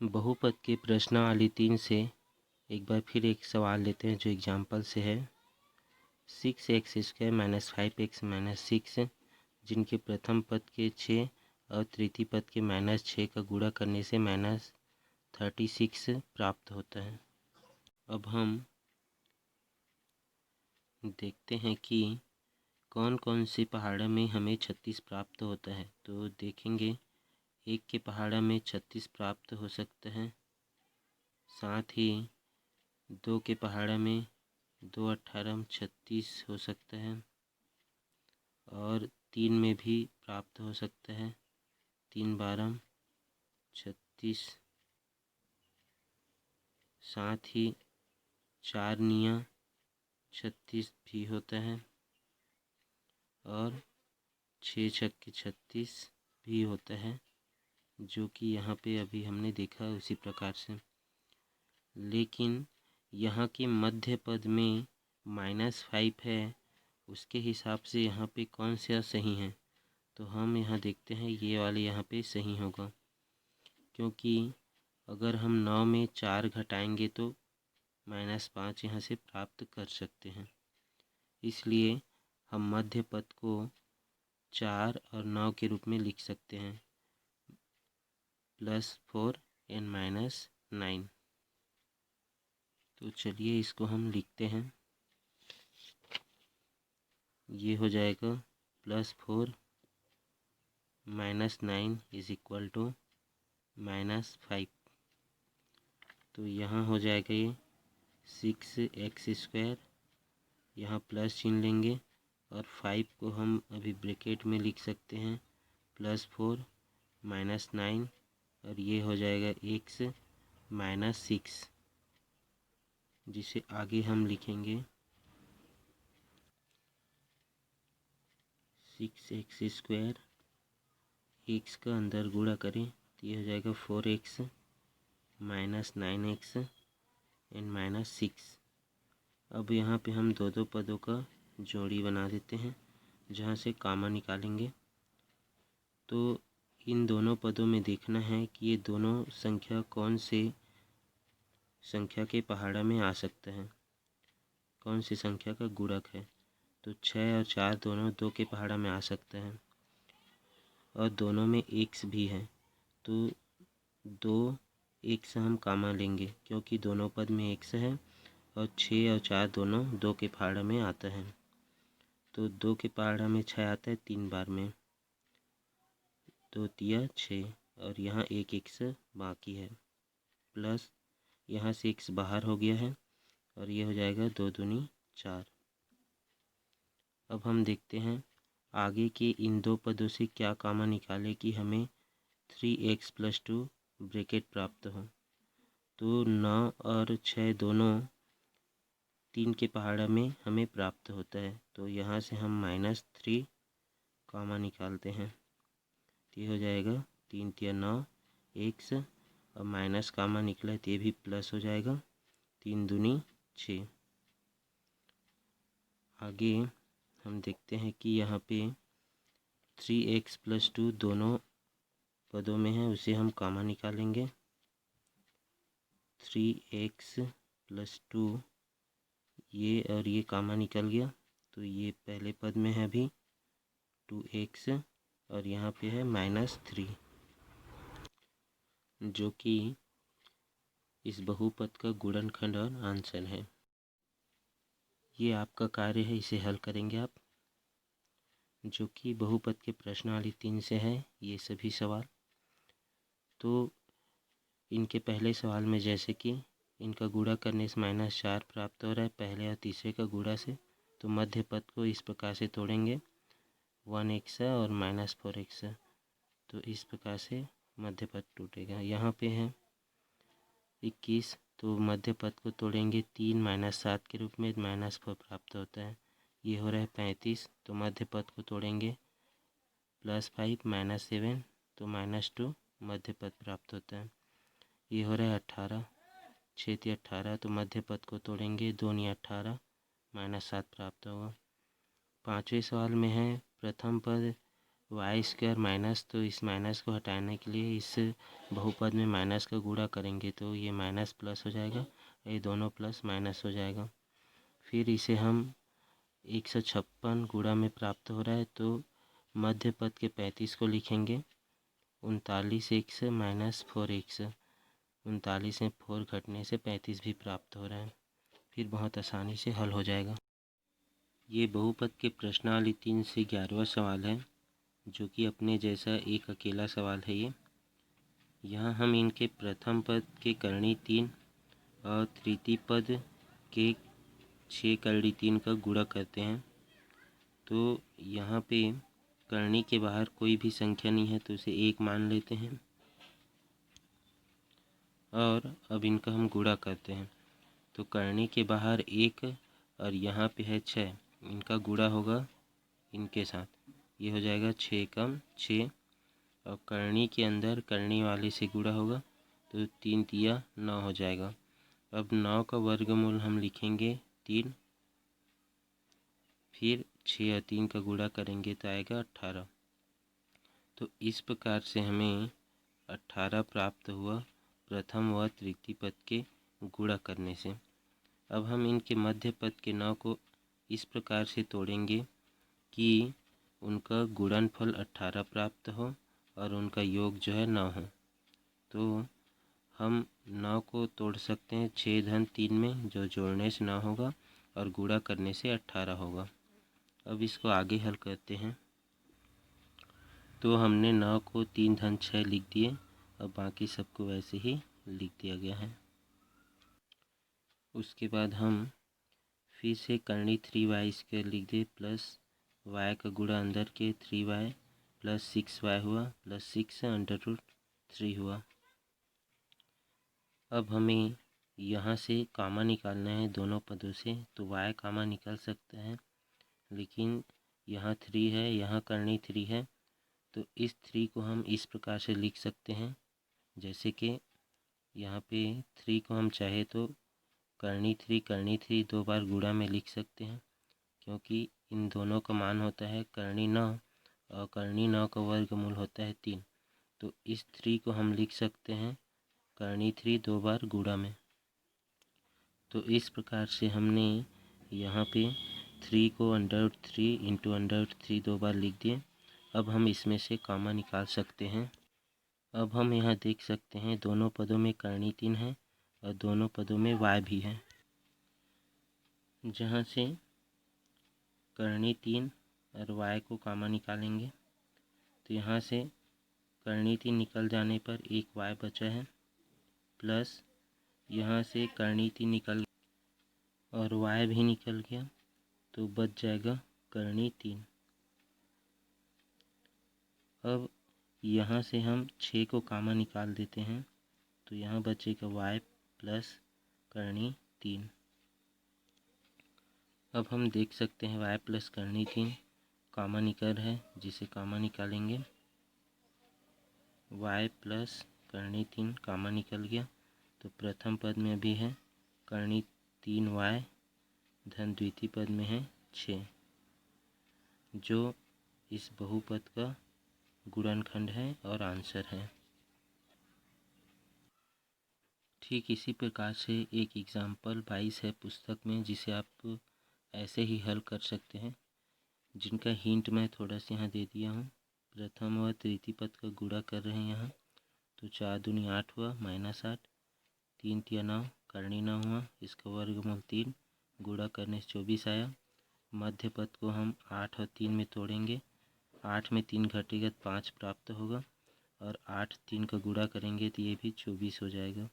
बहुपद के प्रश्नावली 3 से एक बार फिर एक सवाल लेते हैं जो एग्जाम्पल से है। 6x² - 5x - 6 जिनके प्रथम पद के 6 और तृतीय पद के -6 का गुणा करने से -36 प्राप्त होता है। अब हम देखते हैं कि कौन कौन से पहाड़ में हमें 36 प्राप्त होता है। तो देखेंगे 1 के पहाड़ा में 36 प्राप्त हो सकता है, साथ ही 2 के पहाड़ा में 2 18 36 हो सकता है और 3 में भी प्राप्त हो सकता है, 3 12 36। साथ ही 4 निया 36 भी होता है और 6 छक्के 36 भी होता है, जो कि यहाँ पे अभी हमने देखा उसी प्रकार से। लेकिन यहाँ के मध्य पद में -5 है, उसके हिसाब से यहाँ पे कौन सा सही है। तो हम यहाँ देखते हैं ये वाले यहाँ पे सही होगा, क्योंकि अगर हम 9 में 4 घटाएंगे तो -5 यहाँ से प्राप्त कर सकते हैं। इसलिए हम मध्य पद को 4 और 9 के रूप में लिख सकते हैं, +4 n - 9। तो चलिए इसको हम लिखते हैं। ये हो जाएगा +4 - 9 = -5। तो यहाँ हो जाएगा ये 6x², यहाँ प्लस चिन्ह लेंगे और 5 को हम अभी ब्रैकेट में लिख सकते हैं, +4 - 9 और ये हो जाएगा x - 6, जिसे आगे हम लिखेंगे 6x², x का अंदर गुणा करें तो ये हो जाएगा 4x - 9x n - 6। अब यहाँ पे हम दो पदों का जोड़ी बना देते हैं, जहाँ से कामा निकालेंगे। तो इन दोनों पदों में देखना है कि ये दोनों संख्या कौन से संख्या के पहाड़ा में आ सकता है, कौन सी संख्या का गुणक है। तो 6 और 4 दोनों 2 के पहाड़ा में आ सकता है और दोनों में x भी है। तो 2 x हम कामा लेंगे, क्योंकि दोनों पद में x है और 6 और 4 दोनों 2 के पहाड़ा में आता है। तो 2 के पहाड़ा में 6 आता है 3 बार में, 2 तिया 6 और यहाँ एक x बाकी है, प्लस यहाँ से x बाहर हो गया है और ये हो जाएगा 2 दूनी 4। अब हम देखते हैं आगे के इन दो पदों से क्या कामा निकाले कि हमें 3x + 2 ब्रैकेट प्राप्त हो। तो 9 और 6 दोनों 3 के पहाड़ा में हमें प्राप्त होता है। तो यहाँ से हम -3 कामा निकालते हैं, तो ये हो जाएगा 3 तिया 9 x और माइनस कामा निकला है तो ये भी प्लस हो जाएगा, 3 दूनी 6। आगे हम देखते हैं कि यहाँ पे 3x + 2 दोनों पदों में है, उसे हम कामा निकालेंगे। 3x + 2 ये और ये कामा निकल गया, तो ये पहले पद में है अभी 2x और यहाँ पे है -3, जो कि इस बहुपद का गुणनखंड और आंसर है। ये आपका कार्य है, इसे हल करेंगे आप, जो कि बहुपद के प्रश्नावली 3 से है ये सभी सवाल। तो इनके पहले सवाल में जैसे कि इनका गुणा करने से -4 प्राप्त हो रहा है पहले और तीसरे का गुणा से, तो मध्य पद को इस प्रकार से तोड़ेंगे, 1x और -4x, तो इस प्रकार से मध्य पद टूटेगा। यहाँ पे है 21, तो मध्य पद को तोड़ेंगे 3 - 7 के रूप में, -4 प्राप्त होता है। ये हो रहा है 35, तो मध्य पद को तोड़ेंगे +5 - 7, तो -2 मध्य पद प्राप्त होता है। ये हो रहा है 18, 6 तिया 18, तो मध्य पद को तोड़ेंगे 2 निया 18 -7 प्राप्त होगा। पाँचवें सवाल में है प्रथम पद वाई स्क्वायर माइनस, तो इस माइनस को हटाने के लिए इस बहुपद में माइनस का गुणा करेंगे तो ये माइनस प्लस हो जाएगा, ये दोनों प्लस माइनस हो जाएगा। फिर इसे हम 156 गुणा में प्राप्त हो रहा है तो मध्य पद के 35 को लिखेंगे 39x माइनस 4x। 39 में 4 घटने से 35 भी प्राप्त हो रहा है। फिर बहुत आसानी से हल हो जाएगा। ये बहुपद के प्रश्नावली 3 से 11वां सवाल है, जो कि अपने जैसा एक अकेला सवाल है। यहाँ हम इनके प्रथम पद के करणी 3 और तृतीय पद के 6 करणी 3 का गुणा करते हैं। तो यहाँ पे करणी के बाहर कोई भी संख्या नहीं है तो उसे 1 मान लेते हैं और अब इनका हम गुणा करते हैं। तो करणी के बाहर 1 और यहाँ पे है 6, इनका गुणा होगा इनके साथ, ये हो जाएगा 6 कम 6, और करणी के अंदर करणी वाले से गुणा होगा तो 3 तिया 9 हो जाएगा। अब 9 का वर्गमूल हम लिखेंगे 3, फिर 6 और 3 का गुणा करेंगे तो आएगा 18। तो इस प्रकार से हमें 18 प्राप्त हुआ प्रथम व तृतीय पद के गुणा करने से। अब हम इनके मध्य पद के 9 को इस प्रकार से तोड़ेंगे कि उनका गुणनफल 18 प्राप्त हो और उनका योग जो है 9 हो। तो हम 9 को तोड़ सकते हैं 6 धन 3 में, जो जोड़ने से 9 होगा और गुणा करने से 18 होगा। अब इसको आगे हल करते हैं। तो हमने 9 को 3 धन 6 लिख दिए, अब बाकी सबको वैसे ही लिख दिया गया है। उसके बाद हम फिर से करणी 3y स्क्वायर लिख दे प्लस y का गुणा अंदर के 3y प्लस 6y हुआ प्लस 6 √3 हुआ। अब हमें यहाँ से कामा निकालना है दोनों पदों से, तो y कामा निकल सकता है, लेकिन यहाँ 3 है, यहाँ करणी 3 है, तो इस 3 को हम इस प्रकार से लिख सकते हैं, जैसे कि यहाँ पे 3 को हम चाहे तो करणी 3 2 बार गुणा में लिख सकते हैं, क्योंकि इन दोनों का मान होता है करणी 9 और करणी 9 का वर्गमूल होता है 3। तो इस 3 को हम लिख सकते हैं करणी 3 2 बार गुणा में। तो इस प्रकार से हमने यहाँ पे 3 को √3 इंटू √3 2 बार लिख दिए। अब हम इसमें से कामा निकाल सकते हैं। अब हम यहाँ देख सकते हैं दोनों पदों में करणी 3 है और दोनों पदों में y भी है, जहाँ से करणी 3 और y को कामा निकालेंगे तो यहाँ से करणी 3 निकल जाने पर एक y बचा है, प्लस यहाँ से करणी 3 निकल और y भी निकल गया तो बच जाएगा करणी 3। अब यहाँ से हम 6 को कामा निकाल देते हैं तो यहाँ बचेगा y प्लस करणी 3। अब हम देख सकते हैं y प्लस करणी 3 कामा निकल रहा है, जिसे कामा निकालेंगे y प्लस करणी 3 कामा निकल गया तो प्रथम पद में भी है करणी 3y धन द्वितीय पद में है 6, जो इस बहुपद का गुणनखंड है और आंसर है। ठीक इसी प्रकार से एक एग्जाम्पल 22 है पुस्तक में, जिसे आप ऐसे ही हल कर सकते हैं, जिनका हिंट मैं थोड़ा सा यहाँ दे दिया हूँ। प्रथम व तृतीय पद का गुणा कर रहे हैं यहाँ, तो 4 दूनी 8 हुआ माइनस 8, 3 तिया 9 करणी 9 हुआ, इसका वर्गमूल 3 गुणा करने से 24 आया। मध्य पद को हम 8 और 3 में तोड़ेंगे, 8 में 3 घटेगा 5 प्राप्त होगा और 8 3 का गुणा करेंगे तो ये भी 24 हो जाएगा।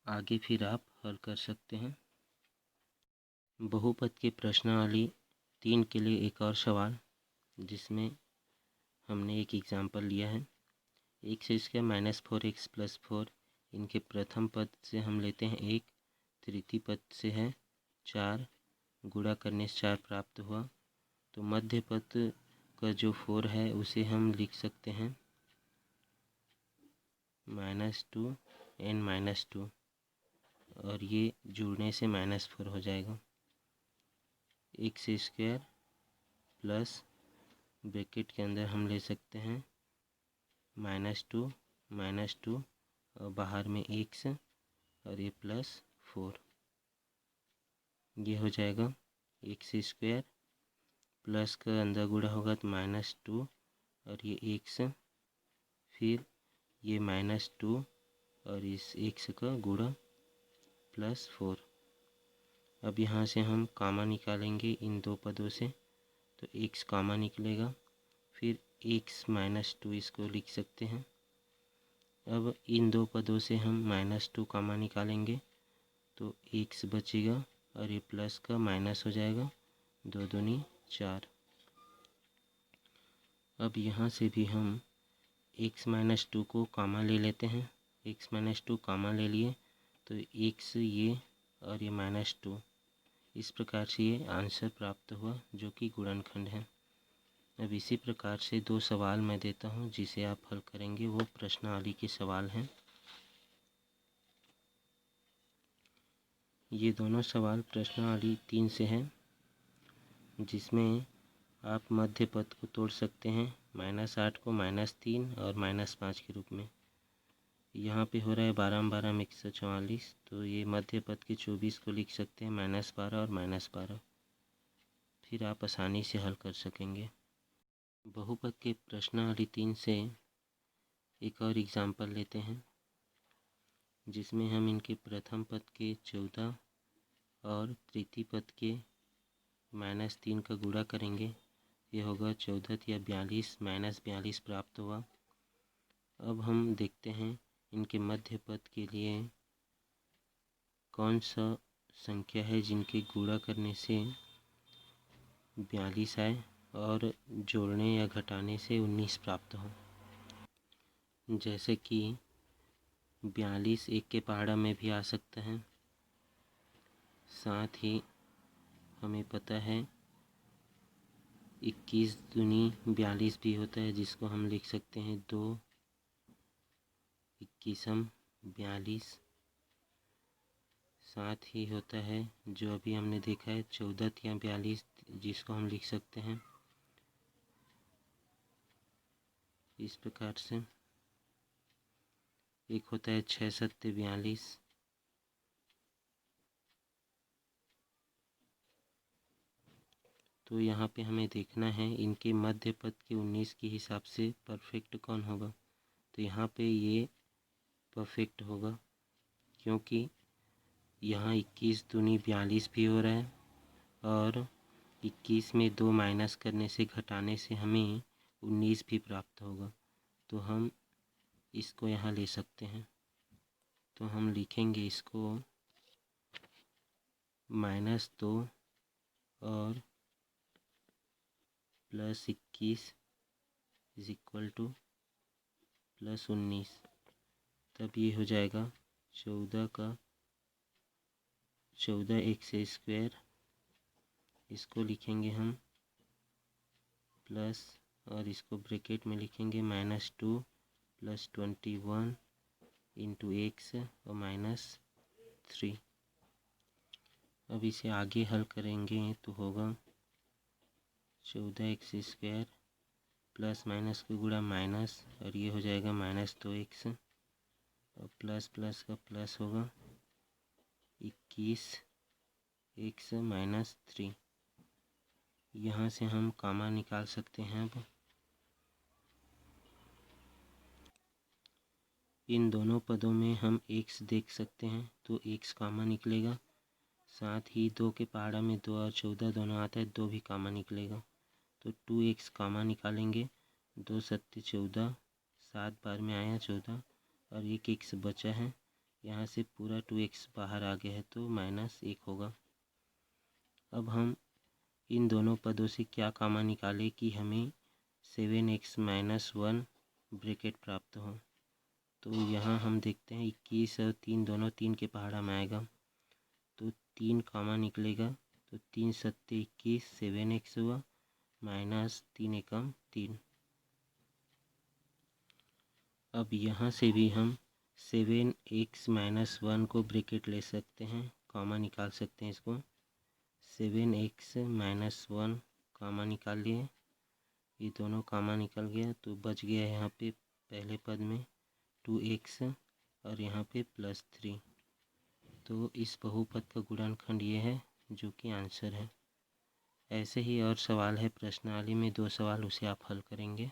आगे फिर आप हल कर सकते हैं। बहुपद के प्रश्नावली 3 के लिए एक और सवाल, जिसमें हमने एक एग्जाम्पल लिया है। x² माइनस 4x प्लस 4, इनके प्रथम पद से हम लेते हैं 1, तृतीय पद से है 4, गुणा करने से 4 प्राप्त हुआ। तो मध्य पद का जो 4 है उसे हम लिख सकते हैं -2 n -2, और ये जुड़ने से -4 हो जाएगा। x² प्लस ब्रैकेट के अंदर हम ले सकते हैं -2 और बाहर में x और ये +4, ये हो जाएगा x² प्लस का अंदर गुणा होगा तो -2 और ये x, फिर ये -2 और इस x का गुणा +4। अब यहाँ से हम कामा निकालेंगे इन दो पदों से, तो x कामा निकलेगा, फिर x -2 इसको लिख सकते हैं। अब इन दो पदों से हम -2 कामा निकालेंगे तो x बचेगा और ये प्लस का माइनस हो जाएगा, 2 दूनी 4। अब यहाँ से भी हम x -2 को कामा ले लेते हैं, x -2 कामा ले लिए तो x ये और ये -2, इस प्रकार से ये आंसर प्राप्त हुआ जो कि गुणनखंड है। अब इसी प्रकार से दो सवाल मैं देता हूँ जिसे आप हल करेंगे, वो प्रश्नावली के सवाल हैं। ये दोनों सवाल प्रश्नावली 3 से हैं, जिसमें आप मध्य पद को तोड़ सकते हैं, -8 को -3 और -5 के रूप में। यहाँ पे हो रहा है 12 में 12 में 144, तो ये मध्य पद के 24 को लिख सकते हैं -12 और -12, फिर आप आसानी से हल कर सकेंगे। बहुपद के प्रश्नावली 3 से एक और एग्जाम्पल लेते हैं, जिसमें हम इनके प्रथम पद के 14 और तृतीय पद के -3 का गुणा करेंगे। ये होगा 14 या 42, -42 प्राप्त हुआ। अब हम देखते हैं इनके मध्य पद के लिए कौन सा संख्या है जिनके गुणा करने से 42 आए और जोड़ने या घटाने से 19 प्राप्त हो। जैसे कि 42 1 के पहाड़ा में भी आ सकता है, साथ ही हमें पता है 21 दूनी 42 भी होता है, जिसको हम लिख सकते हैं 2 21 42। साथ ही होता है जो अभी हमने देखा है 14 या 42, जिसको हम लिख सकते हैं इस प्रकार से। एक होता है 6 7 42। तो यहाँ पे हमें देखना है इनके मध्य पद के 19 के हिसाब से परफेक्ट कौन होगा। तो यहाँ पे ये परफेक्ट होगा, क्योंकि यहाँ 21 दूनी 42 भी हो रहा है और 21 में 2 माइनस करने से घटाने से हमें 19 भी प्राप्त होगा। तो हम इसको यहाँ ले सकते हैं। तो हम लिखेंगे इसको -2 और +21 इज इक्वल टू +19। तब ये हो जाएगा 14 x², इसको लिखेंगे हम प्लस और इसको ब्रैकेट में लिखेंगे -2 + 21 इंटू x और -3। अब इसे आगे हल करेंगे तो होगा 14x² प्लस माइनस को गुणा माइनस, और ये हो जाएगा -2x और प्लस प्लस का प्लस होगा 21x -3। यहाँ से हम कामा निकाल सकते हैं। अब इन दोनों पदों में हम x देख सकते हैं, तो x कामा निकलेगा। साथ ही 2 के पहाड़ा में 2 और 14 दोनों आता है, 2 भी कामा निकलेगा। तो 2x कामा निकालेंगे, 2 7 14, 7 बार में आया 14 और एक x बचा है। यहाँ से पूरा 2x बाहर आ गया है, तो -1 होगा। अब हम इन दोनों पदों से क्या कामा निकालें कि हमें 7x - 1 ब्रैकेट प्राप्त हो। तो यहाँ हम देखते हैं 21 और 3 दोनों 3 के पहाड़ा में आएगा, तो 3 कामा निकलेगा। तो 3 7 21, 7x हुआ -3 एकम 3। अब यहाँ से भी हम 7x - 1 को ब्रैकेट ले सकते हैं, कामा निकाल सकते हैं इसको। 7x - 1 कामा निकाल लिए ये दोनों कॉमन निकल गया तो बच गया यहाँ पे पहले पद में 2x और यहाँ पे +3। तो इस बहुपद का गुणनखंड ये है जो कि आंसर है। ऐसे ही और सवाल है प्रश्नावली में 2 सवाल, उसे आप हल करेंगे।